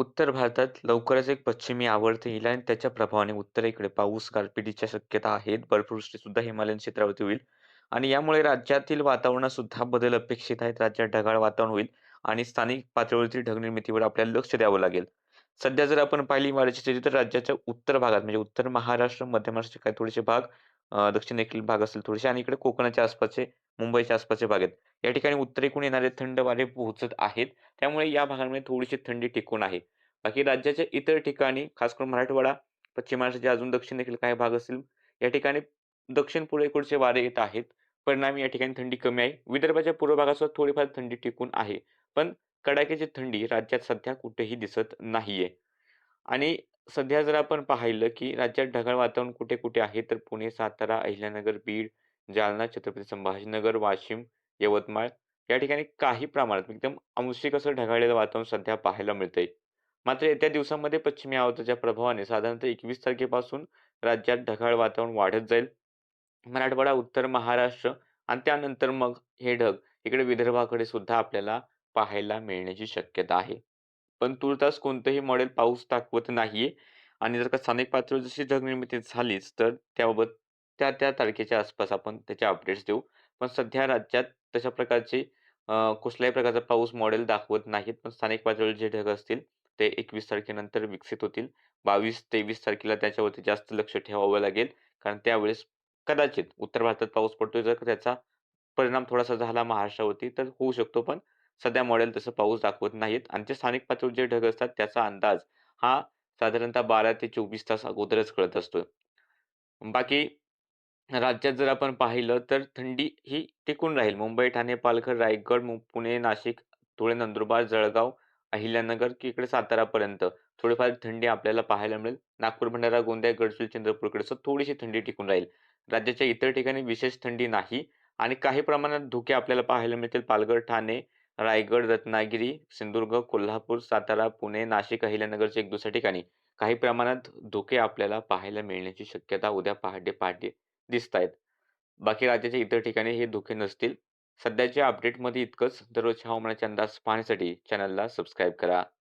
उत्तर भारतात लवकरच एक पश्चिमी आवर्त येईल आणि त्याच्या प्रभावाने उत्तरेकडे पाऊस, गारपिटीच्या शक्यता आहेत. बर्फवृष्टी सुद्धा हिमालयन क्षेत्रावरती होईल आणि यामुळे राज्यातील वातावरणात सुद्धा बदल अपेक्षित आहेत. राज्यात ढगाळ वातावरण होईल आणि स्थानिक पातळीवरती ढग निर्मितीवर आपल्याला लक्ष द्यावं लागेल. सध्या जर आपण पाहिली वाऱ्याची स्थिती तर राज्याच्या उत्तर भागात म्हणजे उत्तर महाराष्ट्र, मध्य महाराष्ट्राचे काही थोडेसे भाग, दक्षिणेकडील भाग असेल थोडेसे आणि इकडे कोकणाच्या आसपासचे, मुंबईच्या आसपासचे भाग आहेत. या ठिकाणी उत्तरेकडून येणारे थंड वारे पोहोचत आहेत. त्यामुळे या भागांमध्ये थोडीशी थंडी टिकून आहे. बाकी राज्याच्या इतर ठिकाणी खास करून मराठवाडा, पश्चिम महाराष्ट्राचे अजून दक्षिण देखील काही भाग असतील. या ठिकाणी दक्षिण पूर्वेकडचे वारे येत आहेत. परिणामी या ठिकाणी थंडी कमी आहे. विदर्भाच्या पूर्व भागात सुद्धा थोडीफार थंडी टिकून आहे. पण कडाक्याची थंडी राज्यात सध्या कुठेही दिसत नाहीये. आणि सध्या जर आपण पाहिलं, की राज्यात ढगाळ वातावरण कुठे-कुठे आहे, तर पुणे, सातारा, अहिल्यानगर, बीड, जालना, छत्रपती संभाजीनगर, वाशिम, यवतमाळ या ठिकाणी काही प्रमाणात एकदम आंशिक असं ढगाळलेलं वातावरण सध्या पाहायला मिळतंय. मात्र येत्या दिवसांमध्ये पश्चिमी आवर्ताच्या प्रभावाने साधारणतः 21 तारखेपासून राज्यात ढगाळ वातावरण वाढत जाईल. मराठवाडा, उत्तर महाराष्ट्र आणि त्यानंतर मग हे ढग इकडे विदर्भाकडे सुद्धा आपल्याला पाहायला मिळण्याची शक्यता आहे. पण तूर्तास कोणतंही मॉडेल पाऊस दाखवत नाहीये आणि जर का स्थानिक पातळीवर जशी ढगनिर्मिती झालीच, तर त्याबाबत त्या तारखेच्या आसपास आपण त्याचे अपडेट्स देऊ. पण सध्या राज्यात तशा प्रकारचे कुठल्याही प्रकारचा पाऊस मॉडेल दाखवत नाहीत. पण स्थानिक पातळीवर जे ढग असतील, ते 21 तारखेनंतर विकसित होतील. 22-23 तारखेला त्याच्यावरती जास्त लक्ष ठेवावं लागेल. कारण त्यावेळेस कदाचित उत्तर भारतात पाऊस पडतोय, जर का त्याचा परिणाम थोडासा झाला महाराष्ट्रावरती तर होऊ शकतो. पण सध्या मॉडेल तसं पाऊस दाखवत नाहीत आणि ते स्थानिक पातळीवर जे ढग असतात त्याचा अंदाज हा साधारणतः 12 ते 24 तास अगोदरच कळत असतो. बाकी राज्यात जर आपण पाहिलं तर थंडी ही टिकून राहील. मुंबई, ठाणे, पालघर, रायगड, पुणे, नाशिक, धुळे, नंदुरबार, जळगाव, अहिल्यानगर की इकडे सातारापर्यंत थोडीफार थंडी आपल्याला पाहायला मिळेल. नागपूर, भंडारा, गोंदिया, गडचिरोली, चंद्रपूरकडे थोडीशी थंडी टिकून राहील. राज्याच्या इतर ठिकाणी विशेष थंडी नाही आणि काही प्रमाणात धुके आपल्याला पाहायला मिळतील. पालघर, ठाणे, रायगड, रत्नागिरी, सिंधुदुर्ग, कोल्हापूर, सातारा, पुणे, नाशिक, अहिल्यानगरच्या 1-2 ठिकाणी काही प्रमाणात धुके आपल्याला पाहायला मिळण्याची शक्यता उद्या पहाटे-पहाटे दिसतायत. बाकी राज्याच्या इतर ठिकाणी हे धोके नसतील. सध्याच्या अपडेटमध्ये इतकंच. दररोजच्या हवामानाचे अंदाज पाहण्यासाठी चॅनलला सबस्क्राईब करा.